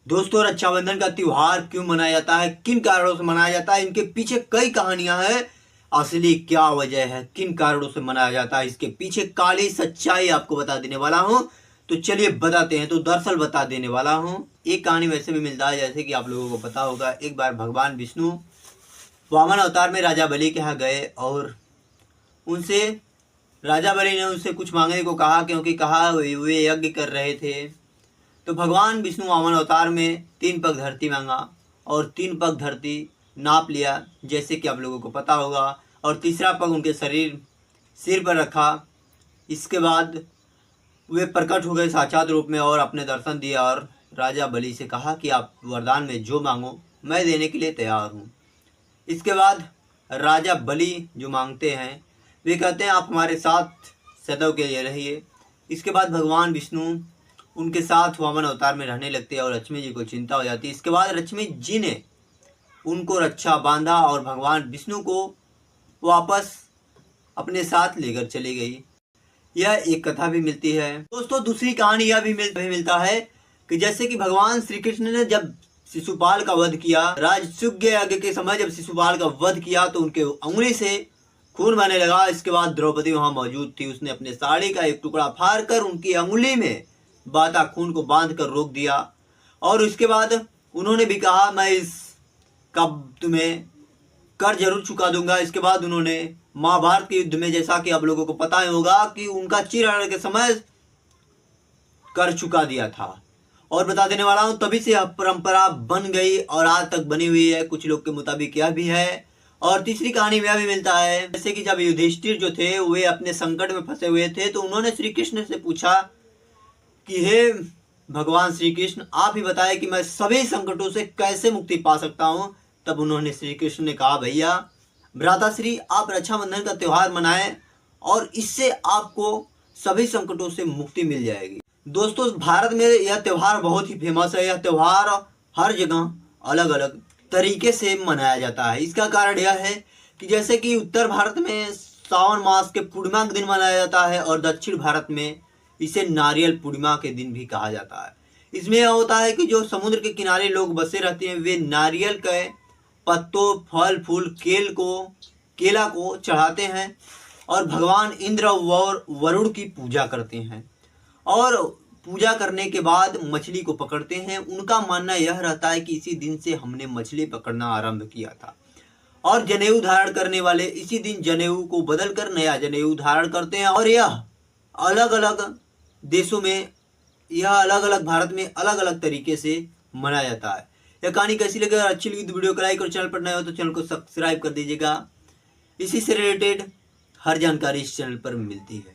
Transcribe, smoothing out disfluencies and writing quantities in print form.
दोस्तों, रक्षाबंधन का त्योहार क्यों मनाया जाता है, किन कारणों से मनाया जाता है, इनके पीछे कई कहानियां हैं। असली क्या वजह है, किन कारणों से मनाया जाता है, इसके पीछे काली सच्चाई आपको बता देने वाला हूं। तो चलिए बताते हैं। तो दरअसल बता देने वाला हूं, एक कहानी वैसे भी मिलता है, जैसे कि आप लोगों को पता होगा। एक बार भगवान विष्णु वामन अवतार में राजा बलि के यहाँ गए और उनसे राजा बलि ने उनसे कुछ मांगने को कहा, क्योंकि कहा वे यज्ञ कर रहे थे। तो भगवान विष्णु वामन अवतार में 3 पग धरती मांगा और 3 पग धरती नाप लिया, जैसे कि आप लोगों को पता होगा। और तीसरा पग उनके सिर पर रखा। इसके बाद वे प्रकट हो गए साक्षात रूप में और अपने दर्शन दिए और राजा बलि से कहा कि आप वरदान में जो मांगो मैं देने के लिए तैयार हूँ। इसके बाद राजा बलि जो मांगते हैं, वे कहते हैं आप हमारे साथ सदैव के लिए रहिए। इसके बाद भगवान विष्णु उनके साथ वामन अवतार में रहने लगते हैं और लक्ष्मी जी को चिंता हो जाती है। इसके बाद लक्ष्मी जी ने उनको रक्षा बांधा और भगवान विष्णु को वापस अपने साथ लेकर चली गई। यह एक कथा भी मिलती है। दोस्तों, दूसरी कहानी यह भी मिलता है कि जैसे कि भगवान श्री कृष्ण ने जब शिशुपाल का वध किया, राजसूय यज्ञ के समय जब शिशुपाल का वध किया, तो उनके उंगली से खून बहने लगा। इसके बाद द्रौपदी वहां मौजूद थी, उसने अपने साड़ी का एक टुकड़ा फाड़ कर उनकी अंगुली में बाता खून को बांध कर रोक दिया। और उसके बाद उन्होंने भी कहा मैं इसका तुम्हें कर जरूर चुका दूंगा। इसके बाद उन्होंने महाभारत के युद्ध में, जैसा कि आप लोगों को पता ही होगा, कि उनका चीरहरण के समय कर चुका दिया था। और बता देने वाला हूं, तभी से यह परंपरा बन गई और आज तक बनी हुई है। कुछ लोग के मुताबिक यह भी है। और तीसरी कहानी में यह भी मिलता है, जैसे कि जब युधिष्ठिर जो थे वे अपने संकट में फंसे हुए थे, तो उन्होंने श्री कृष्ण से पूछा कि हे भगवान श्री कृष्ण, आप ही बताएं कि मैं सभी संकटों से कैसे मुक्ति पा सकता हूं। तब उन्होंने श्री कृष्ण ने कहा, भैया भ्राताश्री, आप रक्षाबंधन का त्योहार मनाएं और इससे आपको सभी संकटों से मुक्ति मिल जाएगी। दोस्तों, भारत में यह त्योहार बहुत ही फेमस है। यह त्योहार हर जगह अलग अलग तरीके से मनाया जाता है। इसका कारण यह है कि जैसे कि उत्तर भारत में सावन मास के पूर्णिमा के दिन मनाया जाता है और दक्षिण भारत में इसे नारियल पूर्णिमा के दिन भी कहा जाता है। इसमें यह होता है कि जो समुद्र के किनारे लोग बसे रहते हैं, वे नारियल के पत्तों, फल फूल, केला को चढ़ाते हैं और भगवान इंद्र और वरुण की पूजा करते हैं। और पूजा करने के बाद मछली को पकड़ते हैं। उनका मानना यह रहता है कि इसी दिन से हमने मछली पकड़ना आरंभ किया था। और जनेऊ धारण करने वाले इसी दिन जनेऊ को बदलकर नया जनेऊ धारण करते हैं। और यह अलग अलग देशों में, यह अलग अलग भारत में अलग अलग तरीके से मनाया जाता है। यह कहानी कैसी लगी? अगर अच्छी लगी तो वीडियो को लाइक और चैनल पर नए हो तो चैनल को सब्सक्राइब कर दीजिएगा। इसी से रिलेटेड हर जानकारी इस चैनल पर मिलती है।